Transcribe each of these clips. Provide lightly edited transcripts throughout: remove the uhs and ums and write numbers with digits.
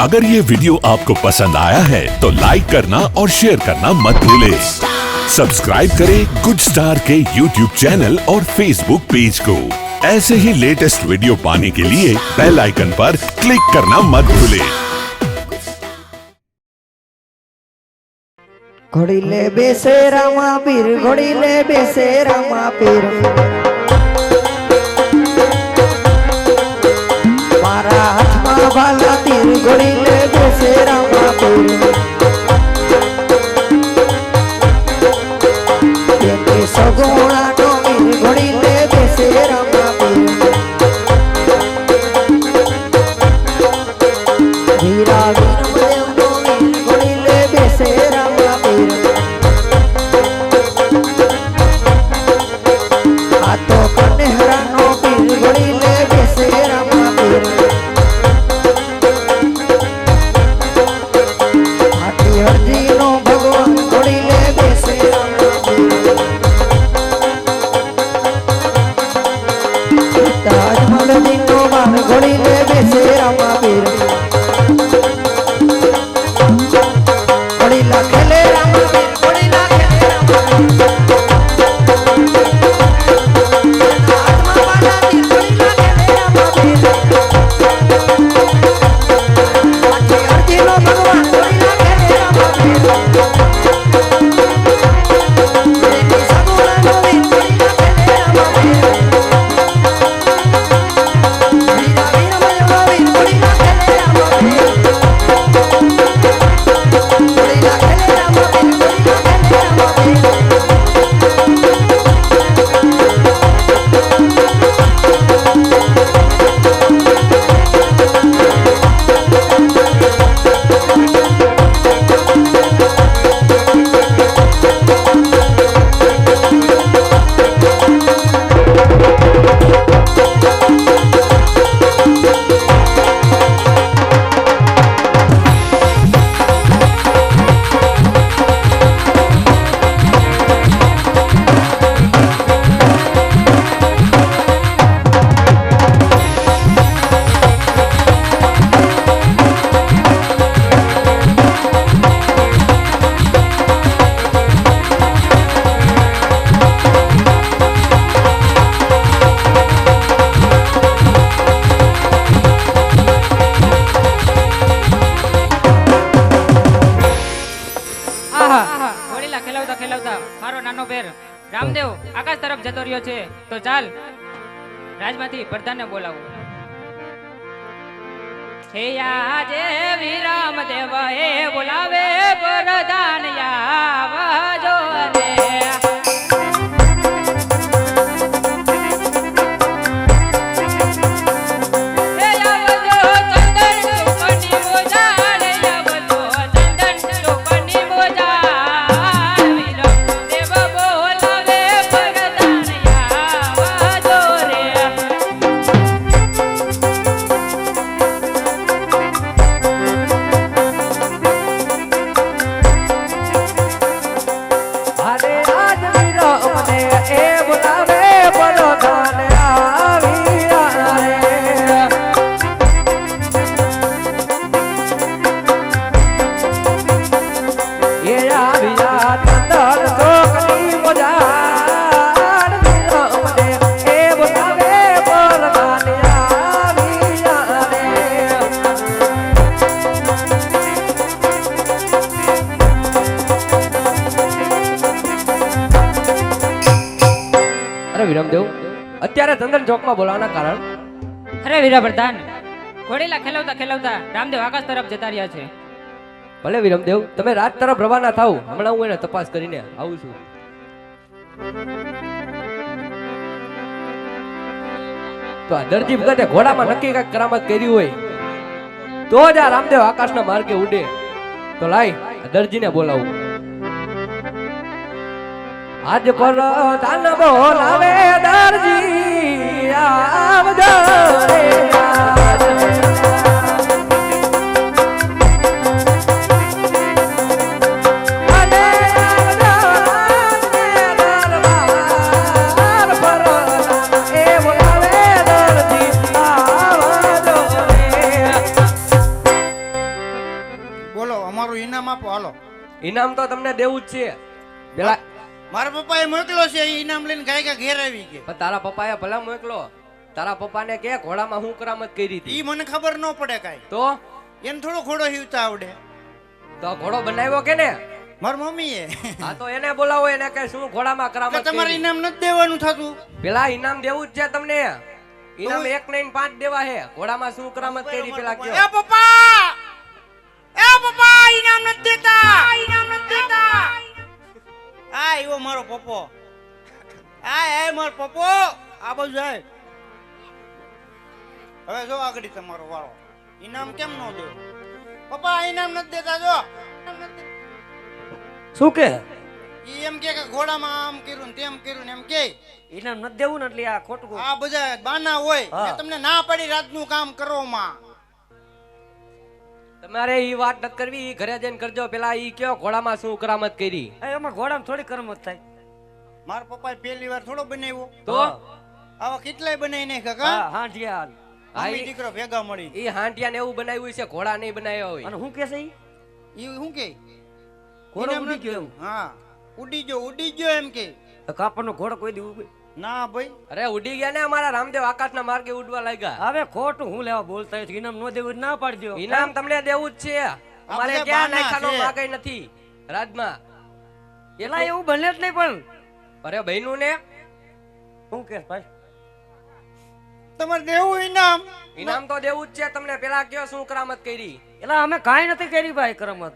अगर ये वीडियो आपको पसंद आया है तो लाइक करना और शेयर करना मत भूलें। सब्सक्राइब करें गुड स्टार के यूट्यूब चैनल और फेसबुक पेज को। ऐसे ही लेटेस्ट वीडियो पाने के लिए बेल आइकन पर क्लिक करना मत भूलें। घोड़ी ले बेसे रामा पीर, घोड़ी ले बेसे रामा पीर, मारा हाथ में भाला तीर, घोड़ी ले बेसे रामा पीर, ये सगुणा नो मीर, घोड़ी ले बेसे रामा पीर, हीरा वीर देव नो मीर, घोड़ी ले बेसे रामा पीर, आ तो कन्हरा नो पीर, घोड़ी ले बेसे रामा पीर, आटी हरजी नो भगवान, घोड़ी ले बेसे रामा पीर, ताजमहल दिनो बान, घोड़ी ले बेसे रामा पीर, घोड़ी ला खेले रामा पीर, घोड़ी ला खेले रामा पीर, आत्मा वाला तीर, घोड़ी ला खेले रामा पीर, आटी हरजी नो भगवान, घोड़ी ला खेले रामा पीर, देखी सगुणा नो वीर, घोड़ी ला खेले रामा पीर, हीरा वीर मजवा वीर, घोड़ी ला खेले रामा पीर, घोड़ी ला खेले रामा पीर, घोड़ी ला खेले रामा पीर, ઘોડીલા ખેલાવતા ખેલાવતા મારો નાનો પેર રામદેવ આકાશ તરફ જતો રહ્યો છે, તો ચાલ રાજમાંથી પ્રધાનને બોલાવું. હે આજે વિરામદેવ હે બોલાવે પ્રધાન આવજો રે. अरे आज वीरो मने ए बुलावे बोलो धान आवीरा रे, ये आवीरा चंदन चोकनी मजार, वीरो मने ए बुलावे बोलो धान आवीरा रे, અરે વિરમદેવ અત્યારે ચંદન ચોકમાં બોલાવાના કારણ? અરે વીરા પ્રધાન, ઘોડીલા ખેલાવતા ખેલાવતા રામદેવ આકાશ તરફ જતા રહ્યા છે. ભલે વિરમદેવ, તમે રાત તરફ રવાના થાવ, હમણાં હું એને તપાસ કરીને આવું છું. તો આ દરજી વખતે ઘોડામાં નક્કી કાંઈક કરામત કરી હોય તો જ આ રામદેવ આકાશના માર્ગે ઉડે. તો લાય આ દરજીને બોલાવું. આજ પર તાન બોલાવે દરજી આવજો રે. તમારું ઇનામ આપો હાલો. ઇનામ તો તમને દેવું જ છે. પેલા મારા પપ્પાએ મોકલો છે એ ઇનામ લઈને ગાય ઘેર આવી કે પણ તારા પપ્પાએ ભલા મોકલો. તારા પપ્પાને કે ઘોડામાં હું કરામત કરી હતી. ઈ મને ખબર ન પડે કાઈ. તો એને થોડો ઘોડો હીવતા આવડે. તો ઘોડો બનાવ્યો કે ને? મારી મમ્મીએ. હા તો એને બોલાવો, એને કે શું ઘોડામાં કરામત તમારે કરી. ઇનામ નથી દેવાનું થતું. પેલા ઇનામ દેવું જ છે તમને. ઇનામ 1 નહીં 5 દેવા હે. ઘોડામાં શું કરામત કરી પેલા કયો? એ પપ્પા ઇનામ નથી દેતા. ઇનામ નથી દેતા. આ એવો મારો પપ્પો. આ મારો પપ્પો. આ બાજુ જાય. હવે જો આગળ તમારો વાળો. ઇનામ કેમ ન દો? પપ્પા ઇનામ નથી દેતા જો. શું કે ઈ એમ કે ઘોડામાં આમ કર્યું ને તેમ કર્યું ને એમ કે ઇનામ નથી દેવું ને એટલે આ ખોટું. આ બધા બાના હોય. મેં તમને ના પાડી રાતનું કામ કરો માં. તમારે ઈ વાત નથી કરવી, ઈ ઘરે જઈને કરજો. પેલા ઈ કયો ઘોડામાં શું કરામત કરી? એમાં ઘોડામાં થોડી કરમત થાય. મારા પપ્પાએ પહેલી વાર થોડો બનાવ્યો. તો આવા કેટલાય બનાવી નાખ્યા કા? હા જીયા. આમી દીકરો ભેગા મળી. ઈ હાંટિયા ને એવું બનાવ્યું છે, ઘોડા નહીં બનાવ્યા હોય. અને હું કે છે ઈ શું કે? ઘોડો ઇનામ ઉડી નથી ગયો. દેવું. હા ઉડી ગયો એમ કે. કાપડનો ઘોડો કોઈ દી ના ભાઈ અરે ઉડી ગયા ને, અમારા રામદેવ આકાશના માર્ગે ઉડવા લાગ્યા. હવે ખોટું હું લેવા બોલતા હોય ઇનામ નો દેવું ના પાડી દો. ઇનામ તમને દેવું જ છે. અમારે બધા ક્યાં બાના નાખાનો છે. માગે નથી રાજમાં. એલા એવું બને જ નહીં પણ. અરે બહેનું ને શું કે ભાઈ તમારે દેવું ઇનામ. ઇનામ તો દેવું જ છે તમને. પેલા કયો શું કરામત કરી? એલા અમે કાંઈ નથી કરી ભાઈ કરમત.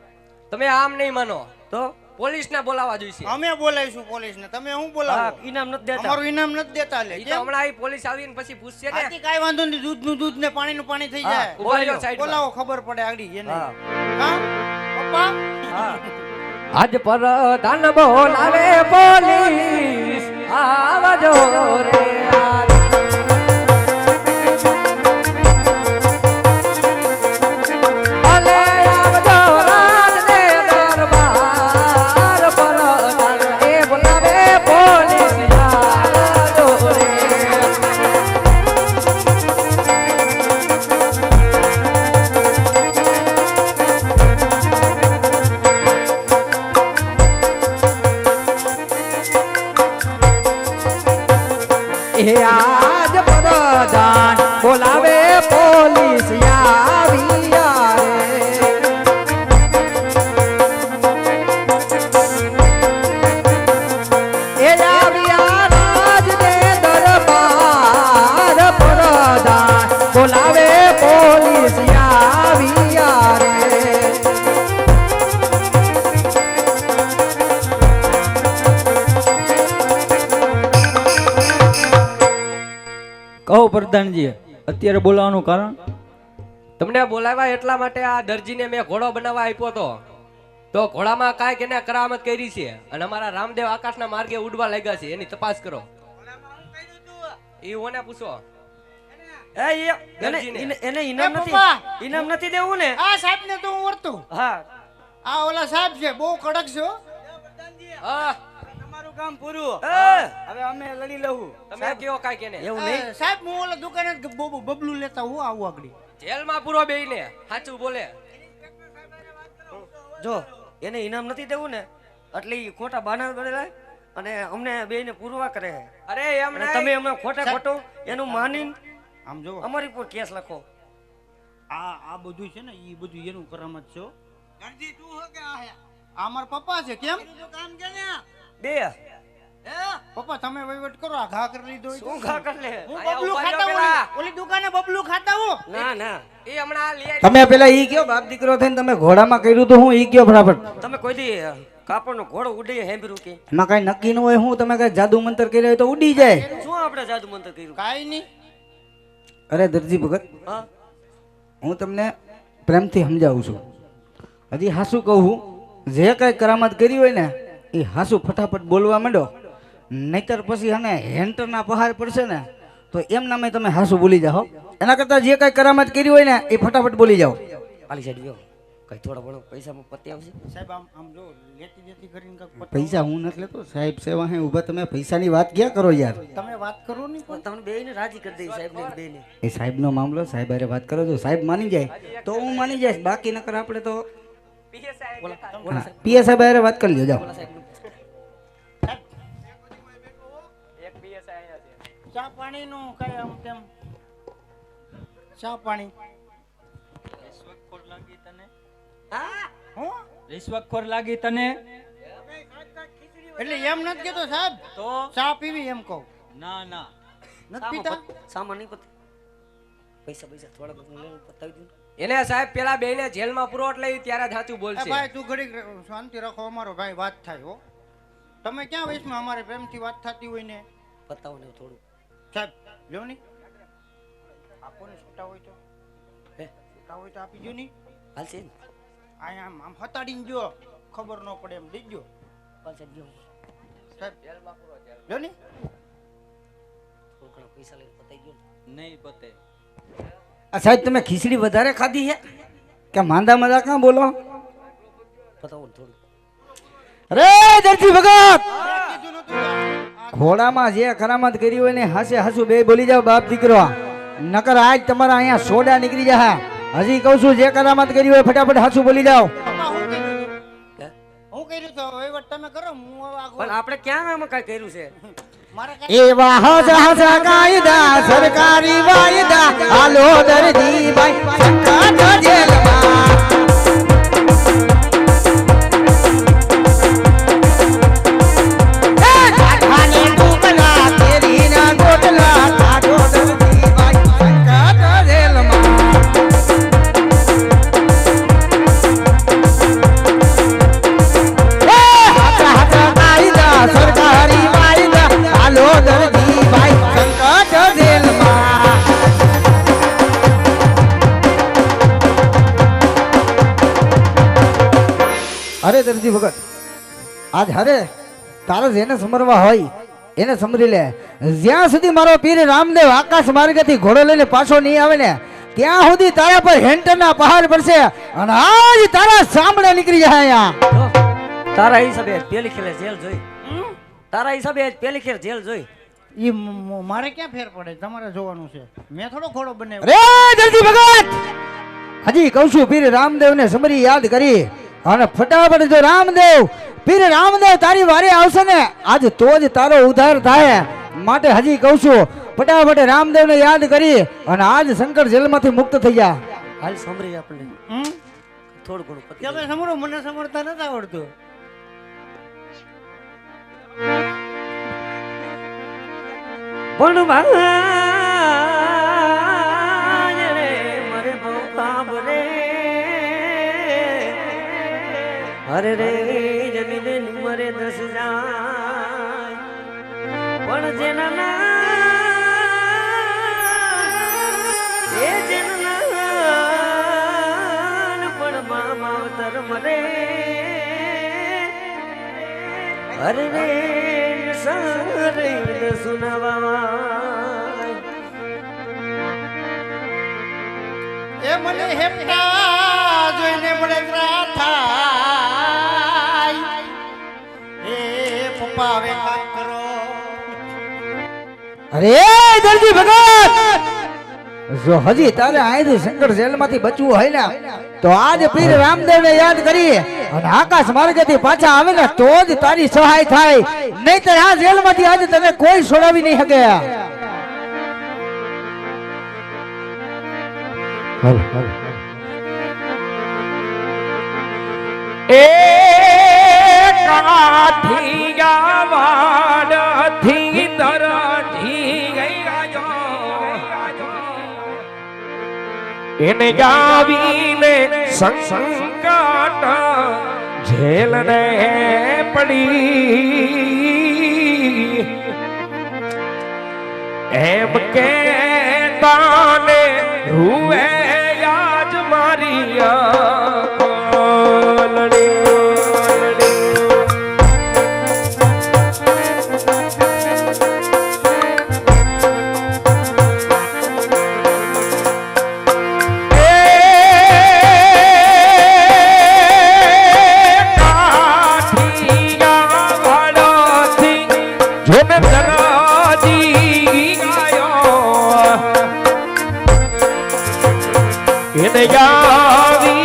તમે આમ નહીં માનો તો પોલીસ ને બોલાવા જોઈશે. અમે બોલાવીશું પોલીસ ને. તમે શું બોલાવો? ઇનામ નથી દેતા. અમારું ઇનામ નથી દેતા લે. ઈ તો હમણાં ઈ પોલીસ આવીને પછી પૂછશે ને. આથી કાઈ વાંધો નહીં. દૂધનું દૂધ ને પાણીનું પાણી થઈ જાય. ઉભા રહ્યો સાઈડમાં. બોલાવો ખબર પડે આગળ એને. હા. હા પપ્પા હા આજ પ્રધાન બોલાવે પોલીસ આવજો રે. ભલે આવજો રાજને દરબાર. પ્રધાન એ બોલાવે પોલીસ આવજો રે. એ આજ પ્રધાન બોલાવે પોલીસ આવ્યા રે. એ આવ્યા રાજને દરબાર. પ્રધાન બોલાવે પોલીસ આવ્યા રે. કહો પ્રધાનજી, અત્યારે બોલાવાનું કારણ? તમને બોલાવ્યા એટલા માટે આ દરજીને મેં ઘોડો બનાવવા આપ્યો તો ઘોડામાં કાંઈક એને કરામત કરી છે અને અમારા રામદેવ આકાશના માર્ગે ઉડવા લાગ્યા છે. એની તપાસ કરો. ઈ ઓને પૂછો. એને ઇનામ નથી. પપ્પા. ઇનામ નથી દેવું ને. આ સાહેબ ને તો હું ઓળખું. હા આ ઓલા સાહેબ છે બહુ કડક છે હો. હા, તમારું કામ પૂરું. હવે અમે લડી લઉં. તમે કયો કાંઈક એને. એવું નહીં. સાહેબ હું ઓલા દુકાને બબલું લેતા હું આવું આગળ. જેલમાં પૂરો બેઈને સાચું બોલે. જો એને ઇનામ નથી દેવું ને એટલે ઈ ખોટા બાના બનેલા અને અમને બેયને પૂરવા કરે છે. અરે એમ અને નહીં. તમે અમને ખોટા ખોટું એનું માનીને આમ જો અમારી પર કેસ લખો. આ બધું છે ને ઈ બધું એનું કરામત છે હો. ગણજી તું હો કે આ મારા પપ્પા છે કેમ કામ કે ને બે પપ્પા તમે વહીવટ કરો. આ ઘા કરી લીધો શું ઘા કર લે. હું આયા બબલું ઉભા ખાતા રહ્યો હું પેલા. ઓલી દુકાને બબલું ખાતા હું. ના ના એ હમણાં લઈ આવી. તમે પેલા ઈ કયો બાપ દીકરો થઈને તમે ઘોડામાં કર્યું તો હું ઈ કયો ફટાફટ. તમે કોઈ દી કાપડનો ઘોડો ઉડી હેમ્બરું કે એમાં કઈ નક્કી ન હોય. હું તમે કઈ જાદુ મંતર કર્યો હોય તો ઉડી જાય. શું આપણે જાદુ મંત્ર કર્યું. કાઈ નહીં. અરે દરજી ભગત, હા હું તમને પ્રેમથી સમજાવું છું. હજી હાસુ કહું, જે કઈ કરામત કરી હોય ને એ હાસુ ફટાફટ બોલવા માંડો. નહીતર પછી હને હેન્ટરના પહાર પડશે ને તો એમ નામે તમે હાસુ બોલી જાઓ. એના કરતા જે કઈ કરામત કરી હોય ને એ ફટાફટ બોલી જાઓ. આલી સાઈડ ગયો કઈ થોડા ઘણો પૈસામાં પતી આવશે. સાહેબ આમ જો લેતી દેતી કરીને કાંઈક પતાવો. પૈસા હું નથી લેતો સાહેબ. સેવા હે ઉભા તમે પૈસાની વાત ક્યાં કરો યાર. તમે વાત કરો નહીં પણ તમને બેયને રાજી કરી દઈ સાહેબ ને બેયને. એ સાહેબનો મામલો સાહેબ હારે વાત કરો. જો સાહેબ માની જાય તો હું માની જઈશ, બાકી નકર આપણે તો પીએ સાહેબ હારે વાત કરી લ્યો જાઓ. ચા પાણી નું કઈ આમ તેમ ચા પાણી હું રિશ્વતખોર લાગી તને? એટલે એમ નથી કેતો સાહેબ, તો ચા પીવી એમ કહું. ના ના નથી પીતા? સામાન નહીં પતે. પૈસા થોડા બધું લઈને પતાવી દઉં. એને સાહેબ પેલા બેને જેલમાં પૂરો એટલે ઈ ત્યારે જ સાચું એ બોલશે. ભાઈ તું ઘડીક શાંતિ રાખો, અમારો ભાઈ વાત થાય હો. તમે ક્યાં વયસમાં અમારે પ્રેમથી વાત થતી હોય ને પતાવો ને થોડું. સાહેબ લ્યો ની આપો ને, છૂટા હોય તો છૂટા હોય તો આપી દો ની. હાલશે ને? અહીંયા આમ હતાડીને જો ખબર ન પડે એમ દેજો પાછા ગયો સાહેબ. લ્યો ની થોડા ઘણા પૈસા લઈને પતાવી ગયો ને. નહીં પતે. આ સાહેબ તમે ખીચડી વધારે ખાધી છે કે માંદા મજા કાં બોલો? પતાવો ને થોડું. અરે દરજી ભગત, કીધું નતું ઘોડામાં જે કરામત કરી હોય ને હાસે હાસુ બે બોલી જાવ બાપ દીકરો, નકર આજ તમારા અહીંયા સોડા નીકળી જાય. હજી કહું છું જે કરામત કરી હોય ફટાફટ હાસુ બોલી જાવ. હું કર્યું તો વહીવટ તમે કરો, હું હવે આગળ પણ આપણે ક્યાં આમાં કાંઈ કર્યું છે? મારે એવા હસ હસ કાયદા સરકારી વાયદા હાલો દરજી ભાઈ સંકટ જેલમાં. એ કાઠાને ડૂબના કેરીના ગોટલા કાઢો દરજી ભાઈ સંકટ જેલમાં. એ હાચા હાચા કાયદા સરકારી વાયદા હાલો દરજી ભાઈ સંકટ જેલમાં. અરે દરજી ભગત, આજ હરે તારે જેને સમરવા હોય એને સમરી લે. જ્યાં સુધી મારો પીર રામદેવ આકાશ માર્ગેથી ઘોડો લઈને પાછો નહીં આવે ને ત્યાં સુધી તારા પર હેન્ટરના પહાડ પડશે અને આજ તારા સાંભળે નીકળી જાય અહીંયા. તારા હિસાબે આજ પેલી ખેલે જેલ જોઈ. તારા હિસાબે આજ પેલી ખેર જેલ જોઈ. ઈ મારે ક્યાં ફેર પડે, તમારે જોવાનું છે. મેં થોડો ઘોડો બનાવ્યો. રે દરજી ભગત, હજી કહું છું પીર રામદેવ ને સમરી યાદ કરી અને ફટાફટ જો રામદેવ પીર રામદેવ તારી વારે આવશે ને આજ તો જ તારો ઉદ્ધાર થાય. માટે હજી કહું છું ફટાફટ રામદેવ ને યાદ કરી અને આજ શંકર જેલમાંથી મુક્ત થઈ જા. હાલ સાંભળી આપણને હમ? થોડું ઘણું પતી તમે સમરો, મને સમરતા નથી આવડતું. પણ ભાઈ રે મરે બહુ કાબરે હરે રે જમીન મરે 10 જાય પણ જેના નામ એ જેના પણ માવતર મરે હરે રે સારે સુનાવા એ મને હેપતા જોઈને મને થાય. એ પપ્પા હવે કામ કરો. અરે દરજી ભગત, જો હજી તારે અહીંથી શંકર જેલમાંથી બચવું હોય ને તો આજ પીર રામદેવ ને યાદ કરી અને આકાશ માર્ગેથી પાછા આવે ને તો જ તારી સહાય થાય. નહીતર આ જેલમાંથી આજે તને કોઈ છોડાવી નહીં શકે. એ કાઠિયા વાડથી દરજી ગયો એને ગાવીને સંકટ જેલને પડી એમ કે તાને રૂવે યાદ મારી એને યાવી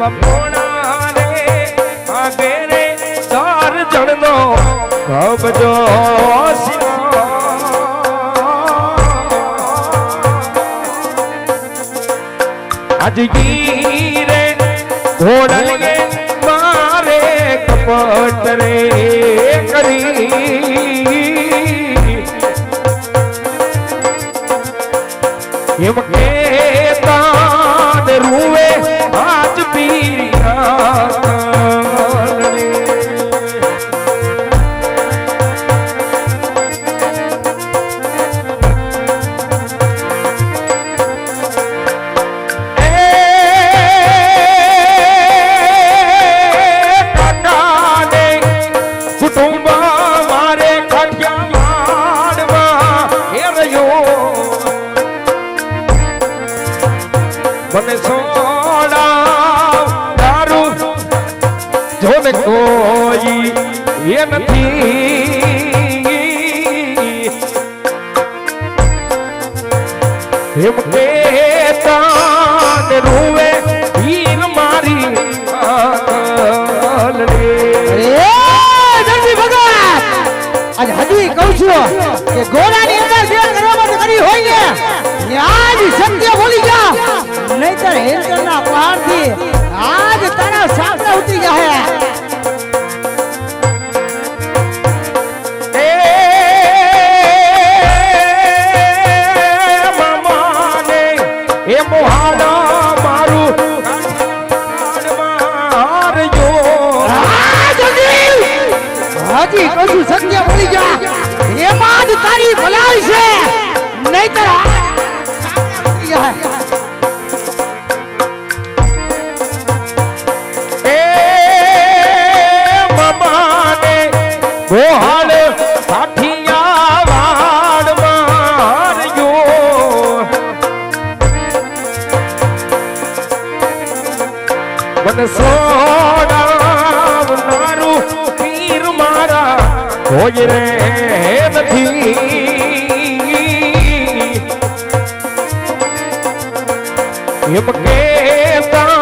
એવા પોણા રે આગે રે ચાર જણનો કબજો આજ ગીરે ઘોડલ ગે મારે કપટ રે કરી એમ કેતા રૂવે આજ પીરા મને સોડા દારૂ જોને કોઈ એ નથી એમ કેતા રૂવે વીર મારી આજે હજી કહું છું કે ઘોડાની અંદર જે કરામત કરી હોય ને આજ સત્ય બોલી જા નહીતર હેન્કરના પહાડથી આજ તારા સામે ઉતરી જાય એ મામાને એ મોહાડા મારું મારજો હજી કહું છું સત્ય બોલી જા એમાં જ તારી ભલાઈ છે નહીતર ગોહાલ કાઠિયા વાડ મારજો મને સોડાવનારું પીર મારા કોઈ રે નથી એમ કેતા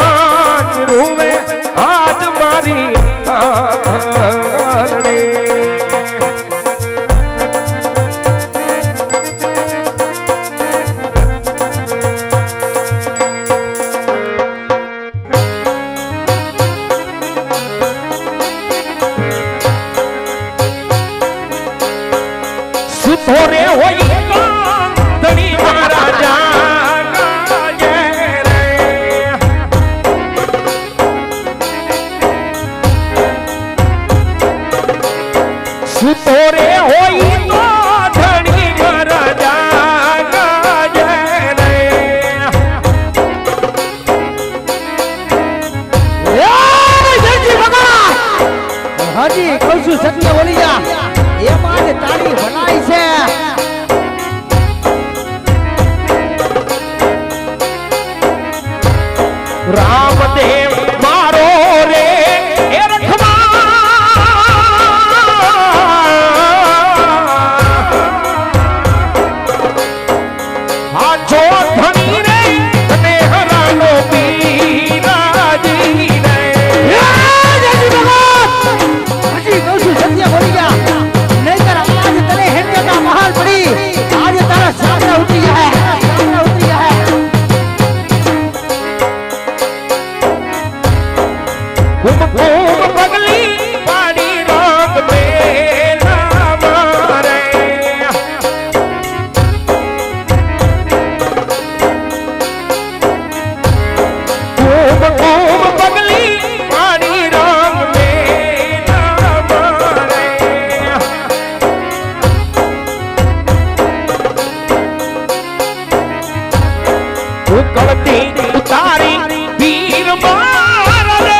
રૂવે આજ મારી સુધોરે હોય ધણી મારા જાગે રે સુધોરે હોય તો ધણી મારા જાગે રે હજી કહું છું સત્ય બોલી જા એમાં જ તારી ભલાઈ છે રામદેવ મારો રે એ રખમા જો ધણી રે તને હરાનો પીરાજી રે હજી કહું છું સત્ય બોલી જા નહીતર આજ તને હેન્કરના મહાલ પડી આજ તારા સામે ઉતરી જાય ઘૂમ ઘૂમ પગલી પાડી રંગ મેલા મારે ઘૂમ ઘૂમ પગલી પાડી રંગ મેલા મારે ઉકળતી ઉતારી વીર માર રે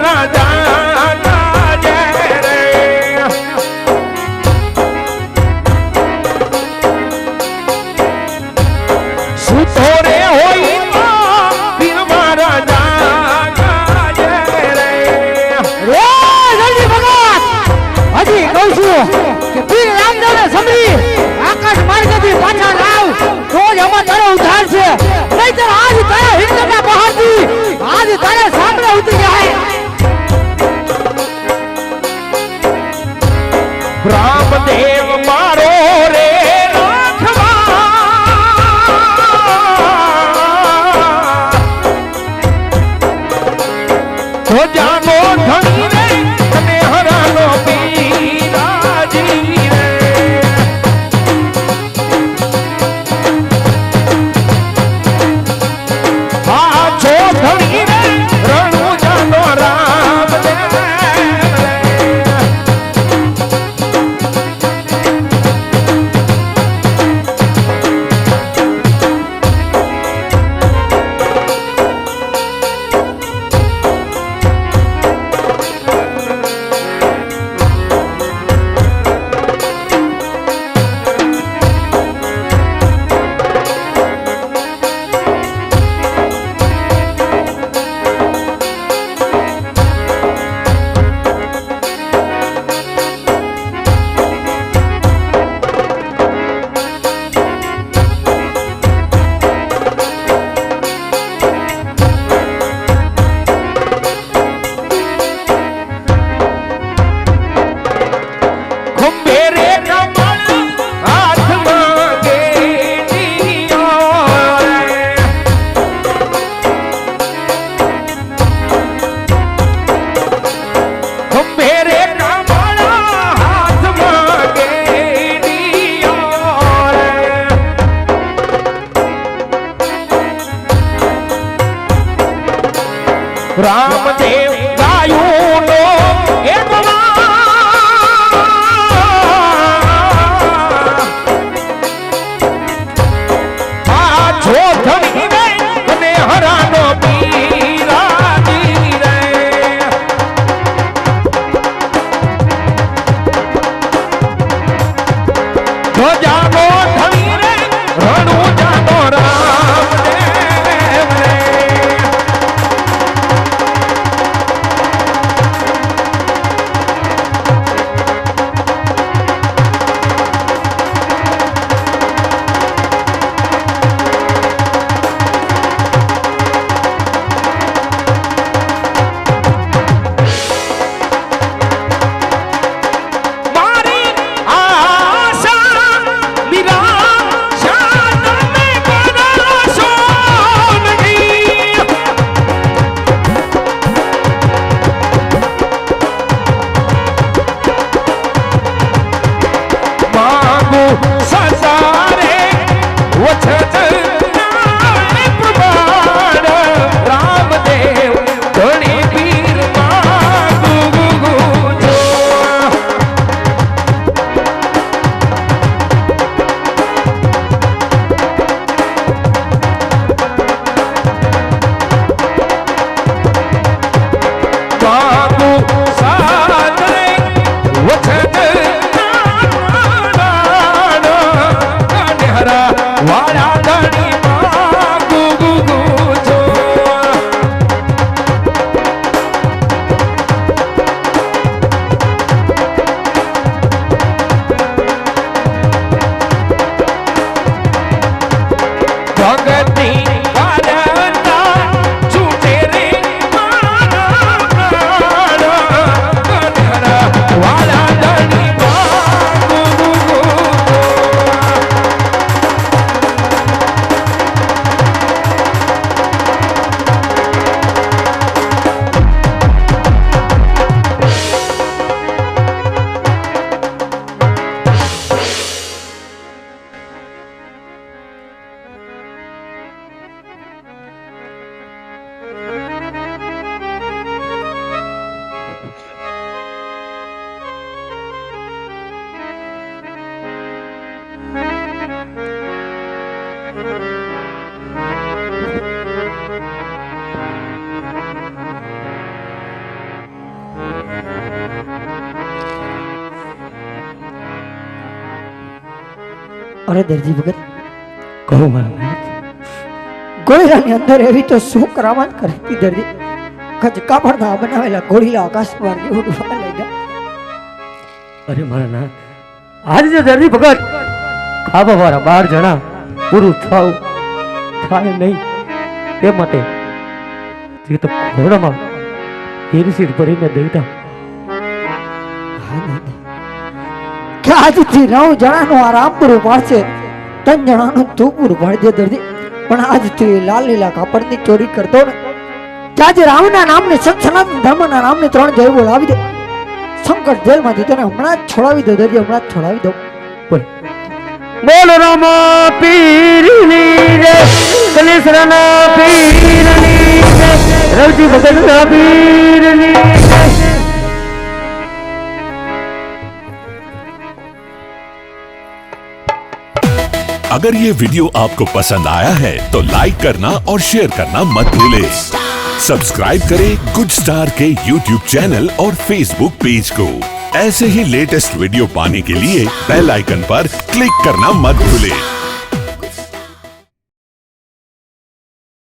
મારા જાના જય રે સુતો રે હોય પીર મારા જાના જય રે રે જલ્દી ભગત હજી કહું છું કે પીર રામદેવને સમરી આકાશ માર્ગથી પાછા લાવ તો જ અમાર તારો ઉદ્ધાર છે નહીંતર આજ તારા હિંદના બહારથી આજ તારા સામે ઉતરી જાય રામદેવ મારો રે રાખવા તો જાનો ધણી રે અને હરાનો પીરાજી રે આ છો ધણી રે રણુ જાનો રામદેવ રે રામદેવ ગાયું નો એ આ છો ધણી રે અને હરાનો પીરાજી રે જો જાનો ધણી રે રણુ જાનો રામદેવ રે અરે દરજી ભગત કહો મારા ગોળીલાની અંદર એવી તો શું કરામત કરતી દરજી કચ કાપડના બનાવેલા ગોળીલા આકાશ માર્ગે ઉડવા લાગ્યા. અરે મારા નાથ, આજે જે દરજી ભગત ખાવા વાળા 12 જણા પૂરું થાય નહીં તે માટે જે તો ઘોડામાં હીરસીર ભરીને દેતા કે આજથી 9 જણાનું આ રામ પૂરું પાડશે, 3 જણાનું તું પૂરું પાડજે દરજી. પણ આજથી લાલ લીલા કાપડની ચોરી કરતો ને આજે રામના નામને સનાતન ધર્મના નામને 3 જય બોલાવી દે. સંકટ જેલમાંથી તને હમણાં જ છોડાવી દો દરજી, હમણાં જ છોડાવી દો. બોલ રામા પીરની જય, કલેશ્વરના પીરની જય, રવજી ભગતના પીરની જય. अगर ये वीडियो आपको पसंद आया है तो लाइक करना और शेयर करना मत भूलें। सब्सक्राइब करें गुड स्टार के YouTube चैनल और Facebook पेज को। ऐसे ही लेटेस्ट वीडियो पाने के लिए बेल आइकन पर क्लिक करना मत भूलें।